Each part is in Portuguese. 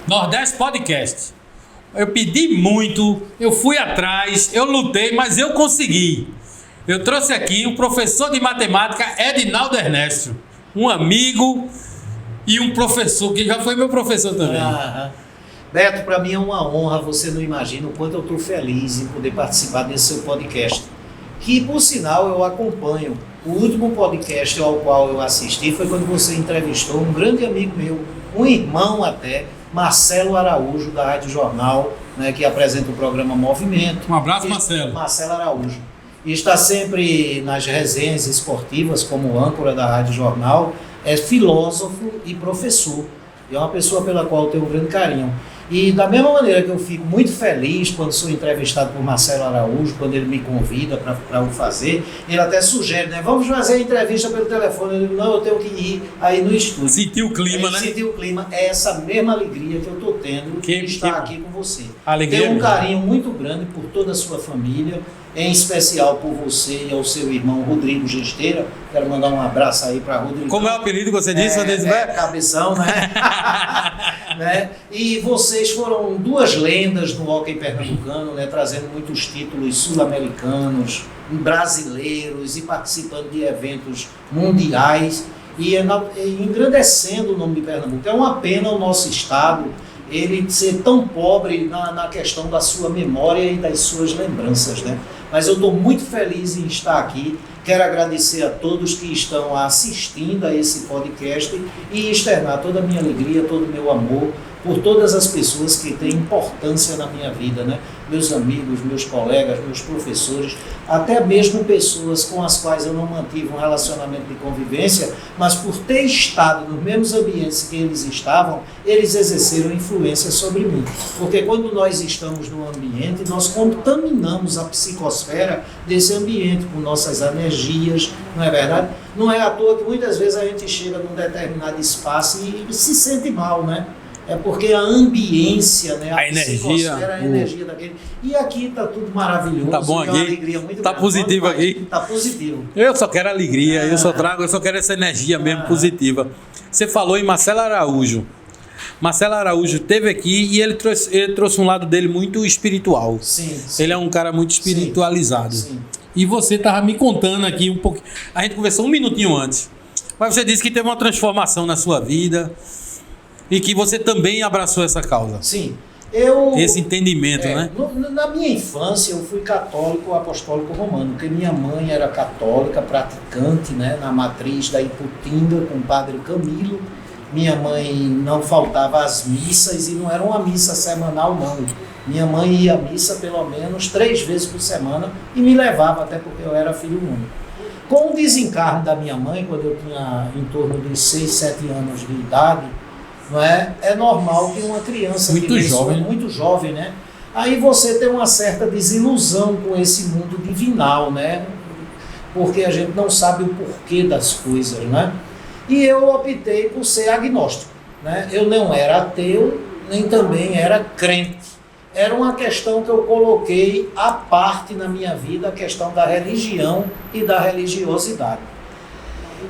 Nordeste Podcast. Eu pedi muito, eu fui atrás, eu lutei, mas eu consegui. Eu trouxe aqui o professor de matemática Edinaldo Ernesto, um amigo e um professor que já foi meu professor também. Beto, para mim é uma honra, você não imagina o quanto eu estou feliz em poder participar desse seu podcast, que por sinal eu acompanho. O último podcast ao qual eu assisti foi quando você entrevistou um grande amigo meu, um irmão até, Marcelo Araújo, da Rádio Jornal, né, que apresenta o programa Movimento. Um abraço, Marcelo. Marcelo Araújo. E está sempre nas resenhas esportivas como âncora da Rádio Jornal, é filósofo e professor. E é uma pessoa pela qual eu tenho um grande carinho. E da mesma maneira que eu fico muito feliz quando sou entrevistado por Marcelo Araújo, quando ele me convida para o fazer, ele até sugere, né? Vamos fazer a entrevista pelo telefone. Eu digo, não, eu tenho que ir aí no estúdio. Sentir o clima, né? Sentir o clima. É essa mesma alegria que eu estou tendo de estar aqui com você. Alegria tenho um mesmo. carinho muito grande por toda a sua família, em especial por você e ao seu irmão Rodrigo Gesteira. Quero mandar um abraço aí para Rodrigo. Como é o apelido que você disse? Cabeção, né? Né? E vocês foram duas lendas do hóquei pernambucano, né? Trazendo muitos títulos sul-americanos, brasileiros e participando de eventos mundiais e engrandecendo o nome de Pernambuco. É uma pena o nosso estado ele ser tão pobre na questão da sua memória e das suas lembranças, né? Mas eu estou muito feliz em estar aqui. Quero agradecer a todos que estão assistindo a esse podcast e externar toda a minha alegria, todo o meu amor por todas as pessoas que têm importância na minha vida, né? Meus amigos, meus colegas, meus professores, até mesmo pessoas com as quais eu não mantive um relacionamento de convivência, mas por ter estado nos mesmos ambientes que eles estavam, eles exerceram influência sobre mim. Porque quando nós estamos num ambiente, nós contaminamos a psicosfera desse ambiente com nossas energias, não é verdade? Não é à toa que muitas vezes a gente chega num determinado espaço e se sente mal, né? É porque a ambiência, né? A energia, a energia daquele. E aqui está tudo maravilhoso. Tá bom aqui. Uma alegria muito tá grande. positivo aqui. Tá positivo. Eu só quero alegria, eu só quero essa energia mesmo positiva. Você falou em Marcelo Araújo. Marcelo Araújo esteve aqui e ele trouxe um lado dele muito espiritual. Sim. Ele é um cara muito espiritualizado. Sim. E você estava me contando aqui um pouco. A gente conversou um minutinho antes. Mas você disse que teve uma transformação na sua vida. E que você também abraçou essa causa. Sim. Esse entendimento, né? Na minha infância, eu fui católico apostólico romano, porque minha mãe era católica, praticante, né, na matriz da Iputinga, com o padre Camilo. Minha mãe não faltava às missas, e não era uma missa semanal, não. Minha mãe ia à missa pelo menos 3 vezes por semana e me levava, até porque eu era filho único. Com o desencarne da minha mãe, quando eu tinha em torno de 6, 7 anos de idade, não é? É normal que uma criança muito jovem, né? Aí você tem uma certa desilusão com esse mundo divinal, né? Porque a gente não sabe o porquê das coisas, né? E eu optei por ser agnóstico, né? Eu não era ateu, nem também era crente. Era uma questão que eu coloquei à parte na minha vida, a questão da religião e da religiosidade.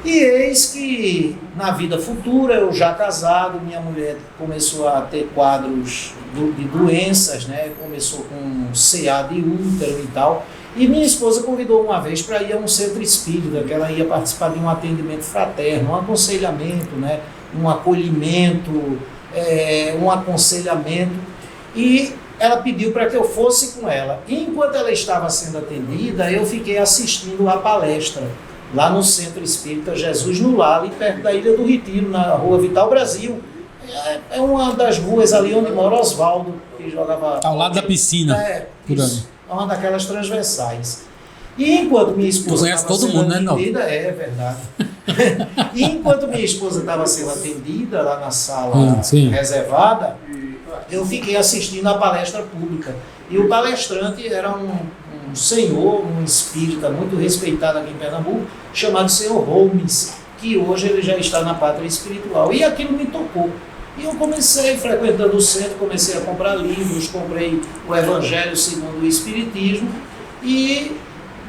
E eis que na vida futura, eu já casado, minha mulher começou a ter quadros de doenças, né? Começou com CA de útero e tal. E minha esposa convidou uma vez para ir a um centro espírita, que ela ia participar de um atendimento fraterno, um aconselhamento, né? Um acolhimento, um aconselhamento. E ela pediu para que eu fosse com ela. E enquanto ela estava sendo atendida, eu fiquei assistindo a palestra lá no Centro Espírita Jesus no Lar, ali perto da Ilha do Retiro, na Rua Vital Brasil. É uma das ruas ali onde mora Oswaldo, que jogava... Ao lado da piscina. Isso, é uma daquelas transversais. E enquanto minha esposa estava sendo atendida... É verdade. E enquanto minha esposa estava sendo atendida lá na sala reservada, eu fiquei assistindo a palestra pública. E o palestrante era um senhor, um espírita muito respeitado aqui em Pernambuco, chamado Senhor Holmes, que hoje ele já está na pátria espiritual. E aquilo me tocou. E eu comecei frequentando o centro, comecei a comprar livros, comprei o Evangelho segundo o Espiritismo e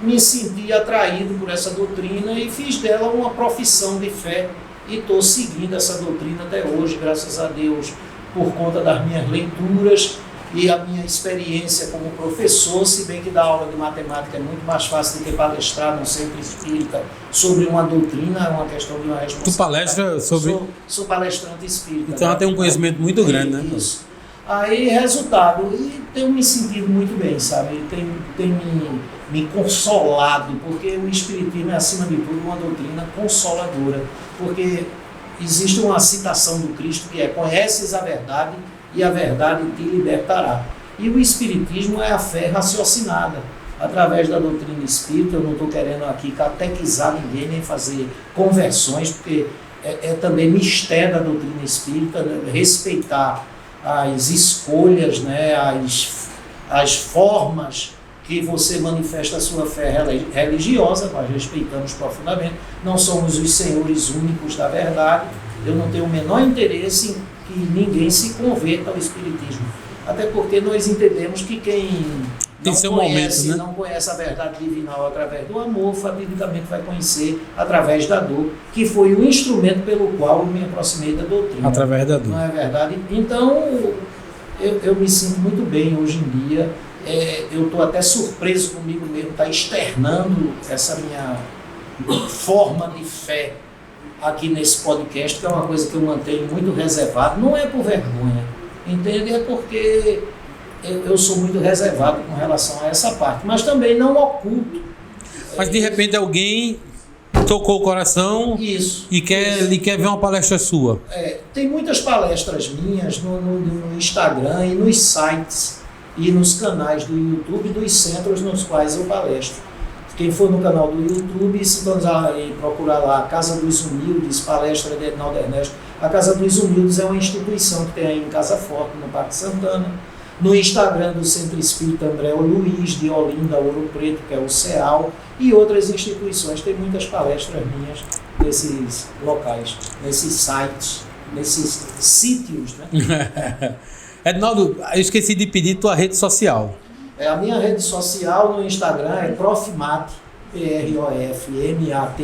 me senti atraído por essa doutrina e fiz dela uma profissão de fé e estou seguindo essa doutrina até hoje, graças a Deus. por conta das minhas leituras e a minha experiência como professor, se bem que dar aula de matemática é muito mais fácil do que palestrar num centro espírita sobre uma doutrina, é uma questão de uma responsabilidade. Tu palestra sobre... Sou palestrante espírita. Então ela tem um conhecimento muito grande, né? Isso. Aí, resultado, e tenho me sentido muito bem, sabe? Tem me consolado, porque o espiritismo é, acima de tudo, uma doutrina consoladora, porque existe uma citação do Cristo que é: conheces a verdade e a verdade te libertará. E o espiritismo é a fé raciocinada, através da doutrina espírita. Eu não estou querendo aqui catequizar ninguém, nem fazer conversões, porque é também mistério da doutrina espírita, né? Respeitar as escolhas, né? as formas que você manifesta a sua fé religiosa. Nós respeitamos profundamente, não somos os senhores únicos da verdade. Eu não tenho o menor interesse em que ninguém se converta ao espiritismo, até porque nós entendemos que quem não conhece a verdade divinal através do amor, fatidicamente vai conhecer através da dor, que foi o instrumento pelo qual eu me aproximei da doutrina. Através da dor. Não é verdade? Então, eu me sinto muito bem hoje em dia. Eu estou até surpreso comigo mesmo, estar externando essa minha forma de fé aqui nesse podcast, que é uma coisa que eu mantenho muito reservado. Não é por vergonha, entende? É porque eu sou muito reservado com relação a essa parte, mas também não oculto. Mas de repente alguém tocou o coração. Isso, e quer ver uma palestra sua. Tem muitas palestras minhas no Instagram e nos sites e nos canais do YouTube dos centros nos quais eu palestro. Quem for no canal do YouTube, se procurar lá Casa dos Humildes, palestra de Edinaldo Ernesto. A Casa dos Humildes é uma instituição que tem aí em Casa Forte, no Parque Santana. No Instagram do Centro Espírita André Luiz, de Olinda, Ouro Preto, que é o CEAL, e outras instituições. Tem muitas palestras minhas nesses locais, nesses sites, nesses sítios, né? Edinaldo, eu esqueci de pedir tua rede social. A minha rede social no Instagram é Profmat, PROFMATH,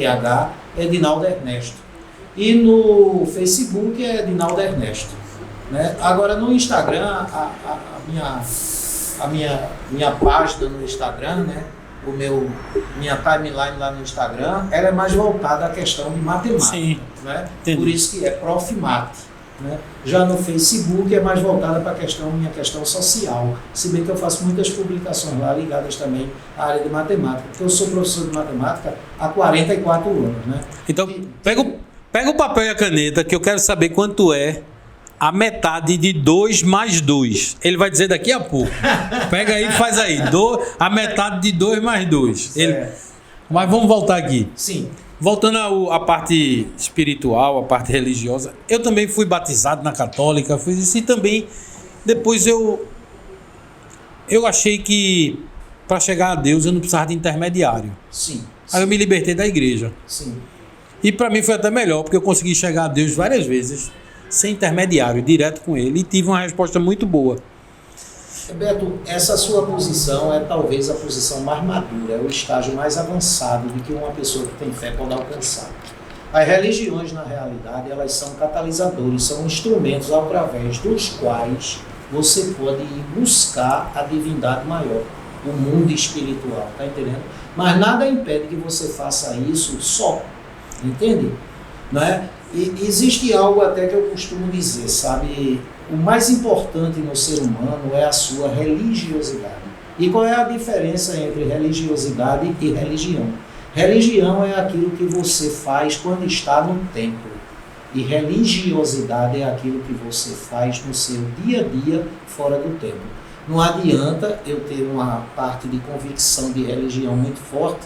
Edinaldo Ernesto. E no Facebook é Edinaldo Ernesto. Né? Agora, no Instagram, a minha página no Instagram, né? Minha timeline lá no Instagram, ela é mais voltada à questão de matemática. Sim. Né? Por isso que é Profmat. Né? Já no Facebook é mais voltada para minha questão social, se bem que eu faço muitas publicações lá ligadas também à área de matemática, porque eu sou professor de matemática há 44 anos. Né? Então, pega o papel e a caneta, que eu quero saber quanto é a metade de 2 mais 2. Ele vai dizer daqui a pouco. Pega aí e faz aí. A metade de 2 mais 2. Mas vamos voltar aqui. Sim. Voltando à parte espiritual, à parte religiosa, eu também fui batizado na católica, fiz isso, e também depois eu achei que para chegar a Deus eu não precisava de intermediário. Sim. Aí eu me libertei da igreja. Sim. E para mim foi até melhor, porque eu consegui chegar a Deus várias vezes, sem intermediário, direto com ele, e tive uma resposta muito boa. Beto, essa sua posição é talvez a posição mais madura, é o estágio mais avançado de que uma pessoa que tem fé pode alcançar. As religiões, na realidade, elas são catalisadores, são instrumentos através dos quais você pode ir buscar a divindade maior, o mundo espiritual, tá entendendo? Mas nada impede que você faça isso só, entende? Não é? E existe algo até que eu costumo dizer, sabe? O mais importante no ser humano é a sua religiosidade. E qual é a diferença entre religiosidade e religião? Religião é aquilo que você faz quando está no templo. E religiosidade é aquilo que você faz no seu dia a dia fora do templo. Não adianta eu ter uma parte de convicção de religião muito forte.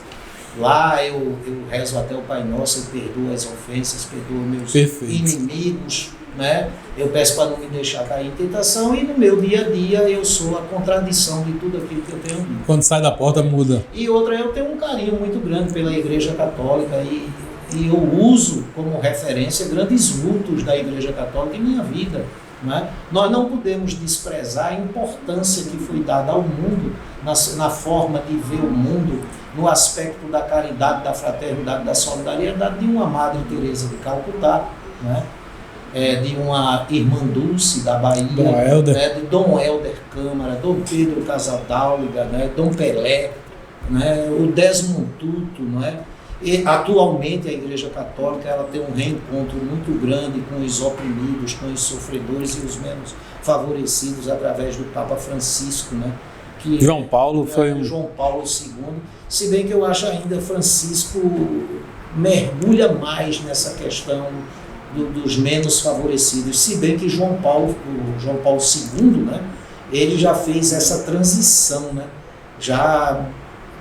Lá eu rezo até o Pai Nosso, eu perdoo as ofensas, perdoo meus inimigos, né? Eu peço para não me deixar cair em tentação, e no meu dia a dia eu sou a contradição de tudo aquilo que eu tenho dito. Quando sai da porta, muda. E outra, eu tenho um carinho muito grande pela Igreja Católica, e eu uso como referência grandes vultos da Igreja Católica em minha vida. Não é? Nós não podemos desprezar a importância que foi dada ao mundo, na forma de ver o mundo, no aspecto da caridade, da fraternidade, da solidariedade de uma Madre Teresa de Calcutá, né? de uma irmã Dulce da Bahia, Dom Helder. né, de Dom Helder Câmara, Dom Pedro Casaldáliga, né, Dom Pelé, né, o Desmond Tutu, né? E atualmente a Igreja Católica ela tem um reencontro muito grande com os oprimidos, com os sofredores e os menos favorecidos através do Papa Francisco, né? Que João Paulo foi um... João Paulo II, se bem que eu acho ainda Francisco mergulha mais nessa questão dos menos favorecidos, se bem que João Paulo II, né? Ele já fez essa transição, né? Já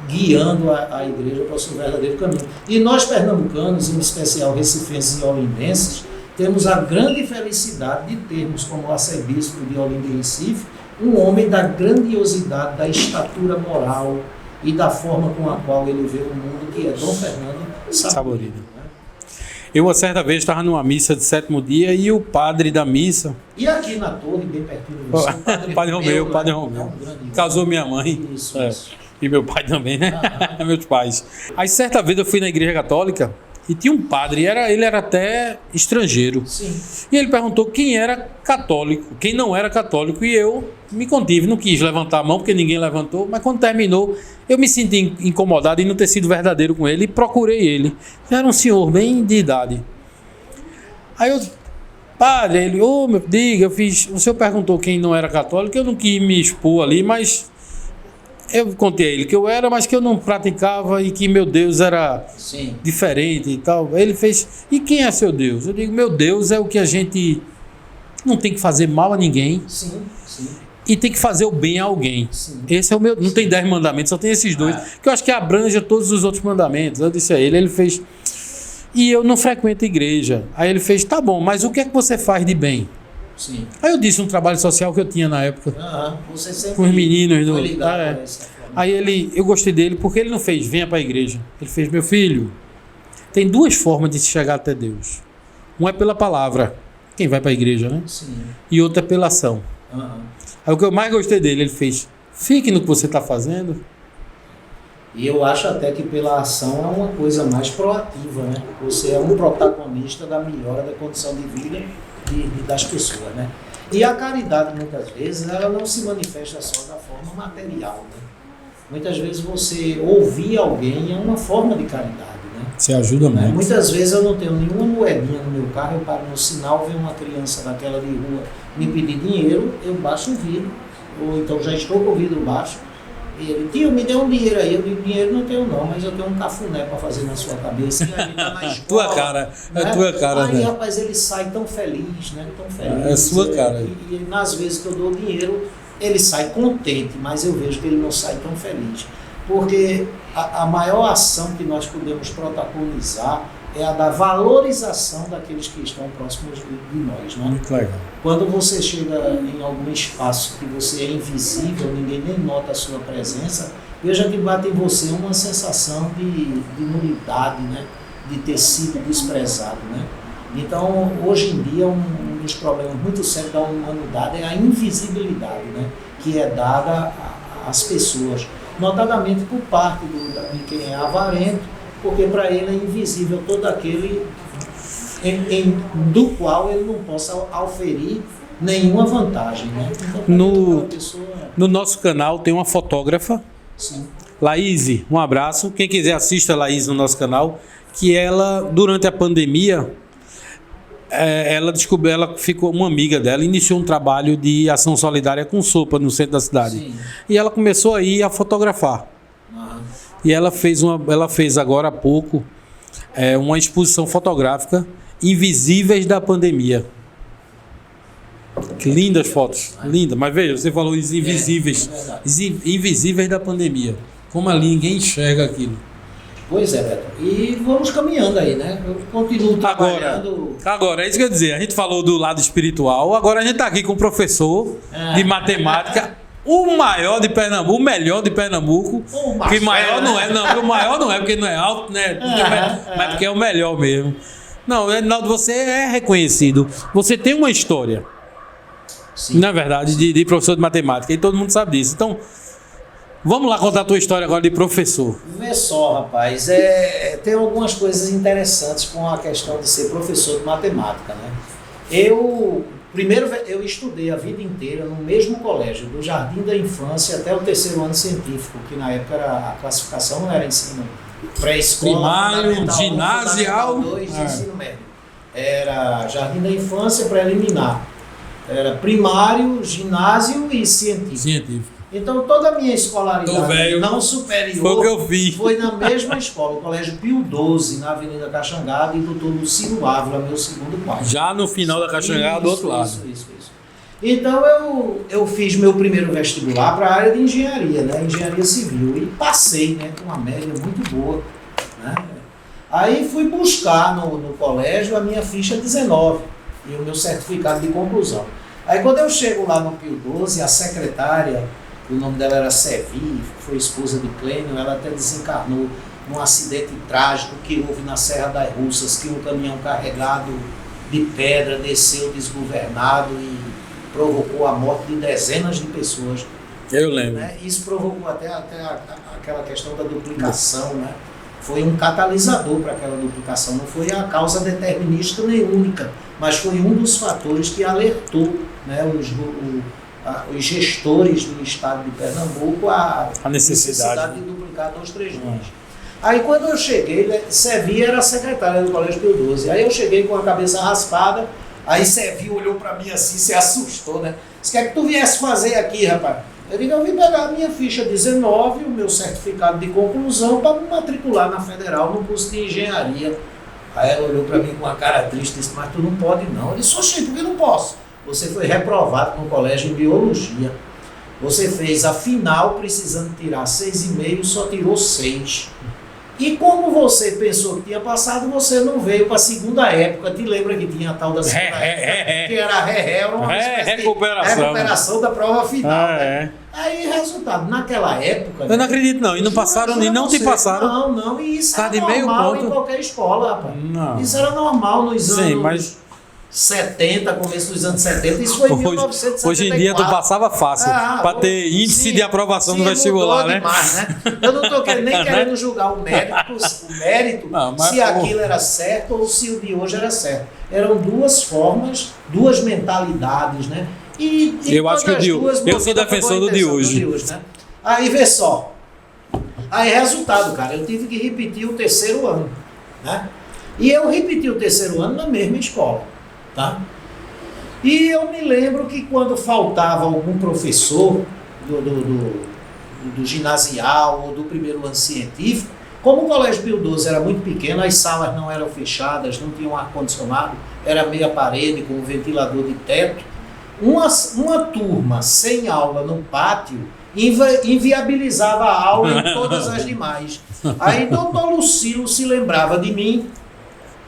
guiando a igreja para o seu verdadeiro caminho. E nós pernambucanos, em especial recifenses e olindenses, temos a grande felicidade de termos como arcebispo de Olinda e Recife um homem da grandiosidade, da estatura moral e da forma com a qual ele vê o mundo, que é Dom Fernando Saborido. Né? Eu, uma certa vez, estava numa missa de 7º dia e o padre da missa... E aqui na torre, bem pertinho de você, o Padre Romeu. Casou minha mãe. Isso. E meu pai também, né? Meus pais. Aí, certa vez, eu fui na igreja católica e tinha um padre, ele era até estrangeiro. Sim. E ele perguntou quem era católico, quem não era católico. E eu me contive, não quis levantar a mão, porque ninguém levantou. Mas quando terminou, eu me senti incomodado em não ter sido verdadeiro com ele e procurei ele. Era um senhor bem de idade. Aí eu... Padre, ele... diga, o senhor perguntou quem não era católico, eu não quis me expor ali, mas... Eu contei a ele que eu era, mas que eu não praticava e que meu Deus era diferente e tal. Aí ele fez, e quem é seu Deus? Eu digo, meu Deus é o que a gente não tem que fazer mal a ninguém. Sim. E tem que fazer o bem a alguém. Sim. Esse é o meu. Não tem 10 mandamentos, só tem esses dois, que eu acho que abrange todos os outros mandamentos. Eu disse a ele fez, e eu não frequento a igreja. Aí ele fez, tá bom, mas o que é que você faz de bem? Sim. Aí eu disse um trabalho social que eu tinha na época. Você sempre com os meninos. foi ligado a essa forma. Aí eu gostei dele porque ele não fez, venha para a igreja. Ele fez, meu filho, tem duas formas de se chegar até Deus. Uma é pela palavra, quem vai para a igreja, né? Sim. E outra é pela ação. Aí o que eu mais gostei dele, ele fez, fique no que você está fazendo. E eu acho até que pela ação é uma coisa mais proativa, né? Você é um protagonista da melhora da condição de vida das pessoas, né? E a caridade, muitas vezes, ela não se manifesta só da forma material, né? Muitas vezes você ouvir alguém é uma forma de caridade, né? Você ajuda muito. Muitas vezes eu não tenho nenhuma moedinha no meu carro, eu paro no sinal, vem uma criança daquela de rua me pedir dinheiro, eu baixo o vidro, ou então já estou com o vidro baixo, e ele, tio, me dê um dinheiro aí. Eu digo, dinheiro não tenho não, mas eu tenho um cafuné para fazer na sua cabeça. E aí tá na escola, tua cara, né? É tua cara, aí, né? Rapaz, ele sai tão feliz, né? Tão feliz. É sua cara. E nas vezes que eu dou dinheiro, ele sai contente, mas eu vejo que ele não sai tão feliz. Porque a maior ação que nós podemos protagonizar é a da valorização daqueles que estão próximos de nós, né? Muito legal. Quando você chega em algum espaço que você é invisível, ninguém nem nota a sua presença, veja que bate em você uma sensação de nulidade, né? De ter sido desprezado, né? Então, hoje em dia, um dos problemas muito sérios da humanidade é a invisibilidade, né? Que é dada às pessoas, notadamente por parte de quem é avarento, porque para ele é invisível todo aquele do qual ele não possa auferir nenhuma vantagem, né? Então, no nosso canal tem uma fotógrafa, sim. Laís, um abraço. Quem quiser assista a Laís no nosso canal, que ela, durante a pandemia, ela ficou uma amiga dela, iniciou um trabalho de ação solidária com sopa no centro da cidade. Sim. E ela começou aí a fotografar. E ela fez agora há pouco uma exposição fotográfica Invisíveis da Pandemia. Que lindas fotos, linda. Mas veja, você falou os invisíveis, invisíveis da pandemia. Como ali ninguém enxerga aquilo. Pois é, Beto. E vamos caminhando aí, né? Eu continuo trabalhando. Agora, é isso que eu ia dizer. A gente falou do lado espiritual. Agora a gente está aqui com um professor de matemática. O maior de Pernambuco, o melhor de Pernambuco. Que maior não é, não. O maior não é porque não é alto, né? Mas porque é o melhor mesmo. Não, Edinaldo, você é reconhecido. Você tem uma história. Sim. Na verdade, de professor de matemática. E todo mundo sabe disso. Então, vamos lá contar a tua história agora de professor. Vê só, rapaz. Tem algumas coisas interessantes com a questão de ser professor de matemática, né? Primeiro, eu estudei a vida inteira no mesmo colégio, do jardim da infância até o 3º ano científico, que na época a classificação não era ensino pré-escola, primário, ginasial, 2 e ensino médio. Era jardim da infância preliminar. Era primário, ginásio e científico. Então toda a minha escolaridade não superior foi o que eu vi. Foi na mesma escola, o Colégio Pio XII, na Avenida Caxangada, e doutor Lucino Ávila, meu segundo pai. Já no final da Caxangada, do outro lado. Isso. Então eu fiz meu primeiro vestibular para a área de engenharia, né? Engenharia civil, e passei, né? Com uma média muito boa, né? Aí fui buscar no colégio a minha ficha 19 e o meu certificado de conclusão. Aí quando eu chego lá no Pio XII, a secretária, o nome dela era Sevi, foi esposa de Clênio, ela até desencarnou num acidente trágico que houve na Serra das Russas, que um caminhão carregado de pedra desceu desgovernado e provocou a morte de dezenas de pessoas. Eu lembro. Né? Isso provocou até aquela questão da duplicação, né? Foi um catalisador para aquela duplicação, não foi a causa determinística nem única, mas foi um dos fatores que alertou, né, os gestores do estado de Pernambuco a necessidade de duplicar 2, 3 linhas. Aí quando eu cheguei, Sevi era a secretária do Colégio Pio XII, aí eu cheguei com a cabeça raspada, aí Sevi olhou para mim assim, se assustou, né? Disse, o que é que tu viesse fazer aqui, rapaz? Eu digo, eu vim pegar a minha ficha 19, o meu certificado de conclusão, para me matricular na Federal no curso de engenharia. Aí ela olhou para mim com uma cara triste e disse, mas tu não pode não. Eu disse, oxê, por que não posso? Você foi reprovado no colégio em biologia. Você fez a final precisando tirar 6,5, só tirou 6. E como você pensou que tinha passado, você não veio para a segunda época. Te lembra que tinha a tal da segunda época? Que era uma recuperação da prova final. Né? Aí, resultado, naquela época... Eu não acredito não, e não passaram, e não te passaram. Não, e isso era de meio normal ponto. Em qualquer escola, rapaz. Não. Isso era normal nos anos... Sim, mas... 70, começo dos anos 70, isso foi em 1974. Hoje em dia tu passava fácil, para ter índice de aprovação no vestibular, né? Demais, né? Eu não estou nem querendo julgar o mérito não, se aquilo era certo ou se o de hoje era certo. Eram duas formas, duas mentalidades, né? E eu acho que eu sou defensor do de hoje. Né? Aí vê só. Aí resultado, cara, eu tive que repetir o 3º ano, né? E eu repeti o 3º ano na mesma escola. Tá? E eu me lembro que quando faltava algum professor do ginasial ou do primeiro ano científico, como o Colégio Pio XII era muito pequeno, as salas não eram fechadas, não tinham ar-condicionado, era meia parede com um ventilador de teto, uma turma sem aula no pátio inviabilizava a aula em todas as demais. Aí doutor Lucilo se lembrava de mim,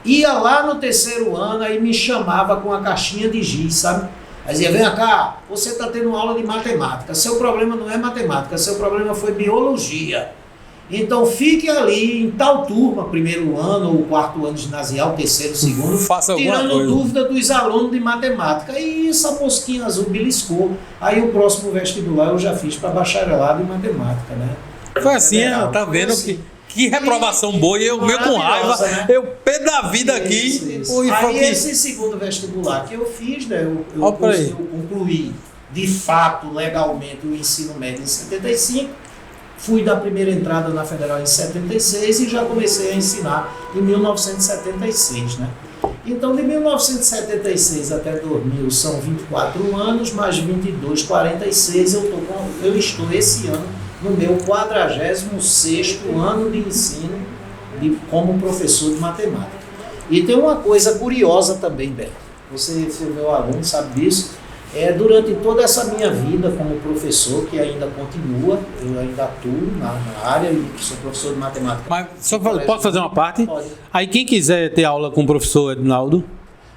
ia lá no 3º ano, aí me chamava com a caixinha de giz, sabe? Aí dizia, vem cá, você está tendo aula de matemática, seu problema não é matemática, seu problema foi biologia. Então fique ali em tal turma, 1º ano ou 4º ano ginasial, 3º, 2º, tirando dúvida dos alunos de matemática. E essa mosquinha azul beliscou. Aí o próximo vestibular eu já fiz para bacharelado em matemática, né? Foi assim, tá vendo que reprovação boa, e eu meio com raiva, né? Eu pé da vida aqui. Isso. Aí esse segundo vestibular que eu fiz, né, eu concluí de fato, legalmente, o ensino médio em 75, fui da primeira entrada na Federal em 76 e já comecei a ensinar em 1976, né? Então, de 1976 até 2000 são 24 anos, mais 22, 46, eu estou esse ano no meu 46º ano de ensino como professor de matemática. E tem uma coisa curiosa também, Beto. Você foi meu aluno, sabe disso. Durante toda essa minha vida como professor, que ainda continua, eu ainda atuo na área e sou professor de matemática. Mas só posso fazer uma parte? Pode. Aí quem quiser ter aula com o professor Edinaldo?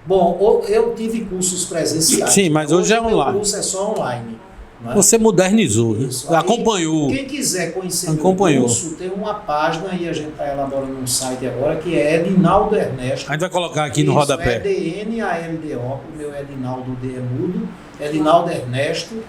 Bom, eu tive cursos presenciais. Sim, mas hoje é online. O curso é só online. Né? Você modernizou, isso. Acompanhou. Quem quiser conhecer o curso, tem uma página e a gente está elaborando um site agora que é Edinaldo Ernesto. A gente vai colocar aqui no rodapé. EDNALDO, o meu Edinaldo D é mudo, Edinaldo Ernesto,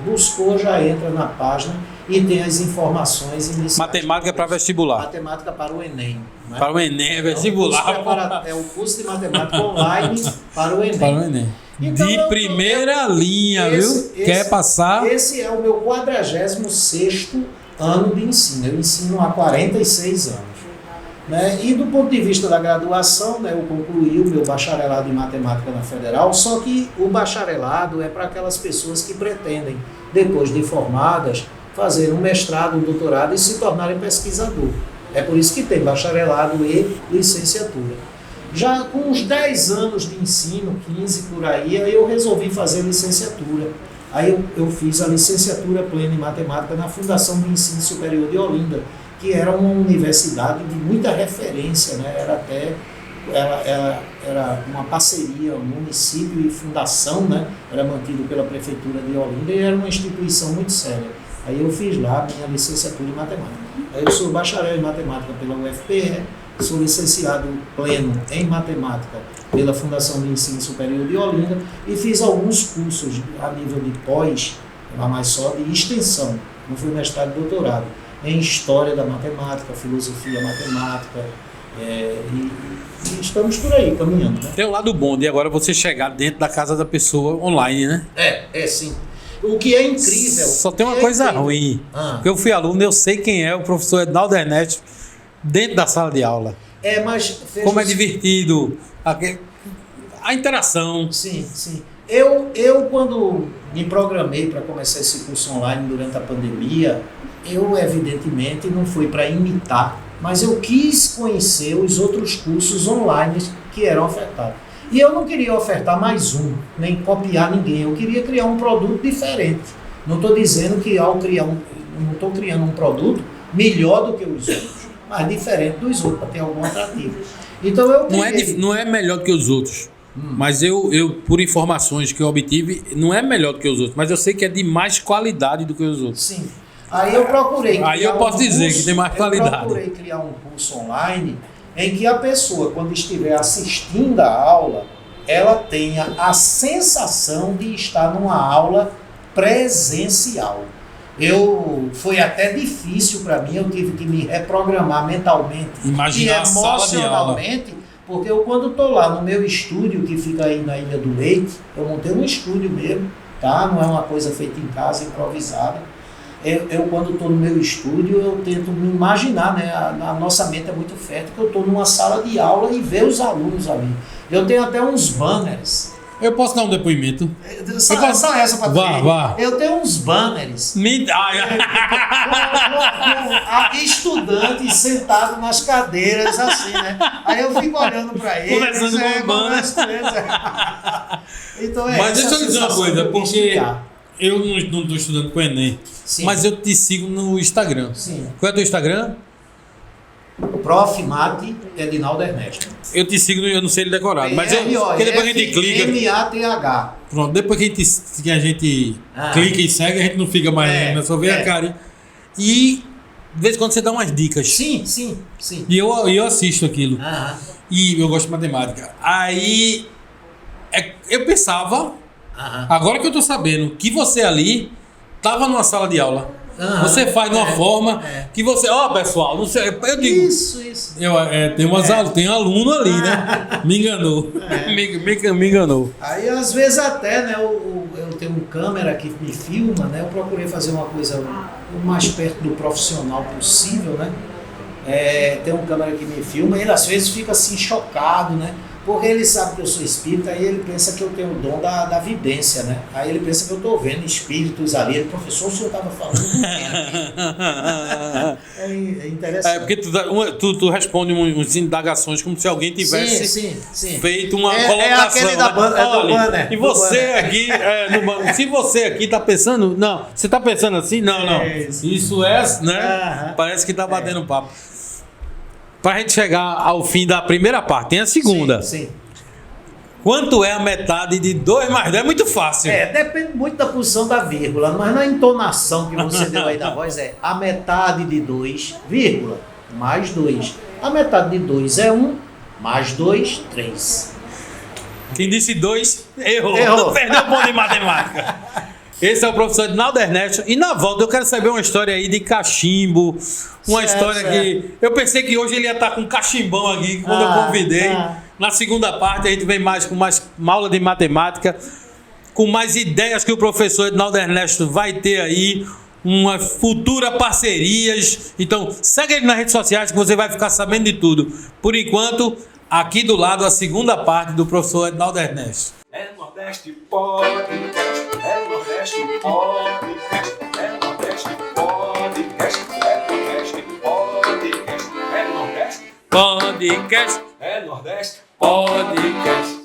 Buscou, já entra na página e tem as informações iniciais. Matemática para vestibular. Matemática para o Enem. Né? Para o Enem, vestibular. É o curso de matemática online para o Enem. Para o Enem. Então, de primeira linha, viu? Quer passar? Esse é o meu 46º ano de ensino. Eu ensino há 46 anos. Né? E do ponto de vista da graduação, né, eu concluí o meu bacharelado em matemática na Federal, só que o bacharelado é para aquelas pessoas que pretendem, depois de formadas, fazer um mestrado, um doutorado e se tornarem pesquisador. É por isso que tem bacharelado e licenciatura. Já com uns 10 anos de ensino, 15 por aí eu resolvi fazer licenciatura. Aí eu fiz a licenciatura plena em matemática na Fundação de Ensino Superior de Olinda, que era uma universidade de muita referência, né? Era uma parceria, um município e fundação, né? Era mantido pela Prefeitura de Olinda e era uma instituição muito séria. Aí eu fiz lá a minha licenciatura em matemática. Aí eu sou bacharel em matemática pela UFPE, sou licenciado pleno em matemática pela Fundação de Ensino Superior de Olinda e fiz alguns cursos a nível de pós, mas só de extensão, não fui mestrado e doutorado, em História da Matemática, Filosofia Matemática, e estamos por aí, caminhando. Né? Tem o lado bom de agora você chegar dentro da casa da pessoa online, né? Sim. O que é incrível... Só tem uma coisa ruim, porque eu fui aluno, eu sei quem é o professor Edinaldo Ernesto dentro da sala de aula. Mas... Como é divertido, a interação. Sim. Eu quando me programei para começar esse curso online durante a pandemia, eu evidentemente não fui para imitar, mas eu quis conhecer os outros cursos online que eram ofertados. E eu não queria ofertar mais um, nem copiar ninguém, eu queria criar um produto diferente. Não estou dizendo que ao criar não estou criando um produto melhor do que os outros, mas diferente dos outros, para ter algum atrativo. Então eu não é melhor do que os outros. Mas eu, por informações que eu obtive, não é melhor do que os outros, mas eu sei que é de mais qualidade do que os outros. Sim. Aí eu procurei criar eu posso dizer que tem mais qualidade. Eu procurei criar um curso online em que a pessoa, quando estiver assistindo a aula, ela tenha a sensação de estar numa aula presencial. Foi até difícil para mim, eu tive que me reprogramar mentalmente e emocionalmente, porque eu quando estou lá no meu estúdio, que fica aí na Ilha do Leite, eu montei um estúdio mesmo, tá? Não é uma coisa feita em casa, improvisada. Eu quando estou no meu estúdio, eu tento me imaginar, né? A nossa mente é muito fértil, que eu estou numa sala de aula e ver os alunos ali. Eu tenho até uns banners. Eu posso dar um depoimento? Só essa para ter. Vá. Eu tenho uns banners. Com estudantes sentados nas cadeiras, assim, né? Aí eu fico olhando para eles. Conversando com o banner. Então, mas deixa eu dizer uma coisa, porque eu não estou estudando com o Enem, mas eu te sigo no Instagram. Sim. Qual é o teu Instagram? Prof. Mate Edinaldo Ernesto. Eu te sigo, eu não sei ele decorado, mas porque depois a gente clica. M-A-T-H. Pronto, depois que a gente clica e segue, a gente não fica mais, né? Só vê a cara. E de vez em quando você dá umas dicas. Sim. E eu assisto aquilo. E eu gosto de matemática. Aí eu pensava, agora que eu tô sabendo que você ali tava numa sala de aula. Você faz de uma forma que você... pessoal, não sei, eu digo... Isso. Tem um aluno ali, né? Me enganou. Me enganou. Aí, às vezes, até, né? Eu tenho uma câmera que me filma, né? Eu procurei fazer uma coisa o mais perto do profissional possível, né? Tem uma câmera que me filma e ele, às vezes, fica assim, chocado, né? Porque ele sabe que eu sou espírita e ele pensa que eu tenho o dom da vidência, né? Aí ele pensa que eu estou vendo espíritos ali. Ele, professor, o senhor estava falando com quem? É interessante. Porque tu responde umas indagações como se alguém tivesse feito uma colocação. É aquele da banda, do banner. E você aqui, se você aqui está pensando... Não, você está pensando assim? Não. Isso né? Parece que está batendo papo. Para a gente chegar ao fim da primeira parte, tem a segunda. Sim. Quanto é a metade de 2 mais 2? É muito fácil. Depende muito da posição da vírgula, mas na entonação que você deu aí da voz a metade de 2, vírgula, mais 2. A metade de 2 é 1, mais 2, 3. Quem disse 2, errou. Errou. Perdeu o ponto de matemática. Esse é o professor Edinaldo Ernesto. E na volta eu quero saber uma história aí de cachimbo. Uma história que... Eu pensei que hoje ele ia estar com um cachimbão aqui quando eu convidei. Na segunda parte a gente vem mais com mais uma aula de matemática, com mais ideias que o professor Edinaldo Ernesto vai ter aí, uma futura parcerias. Então segue ele nas redes sociais que você vai ficar sabendo de tudo. Por enquanto, aqui do lado a segunda parte do professor Edinaldo Ernesto. É Nordeste Podcast, é Nordeste Podcast, é Nordeste Podcast, é Nordeste Podcast, é Nordeste Podcast, é Nordeste podcast.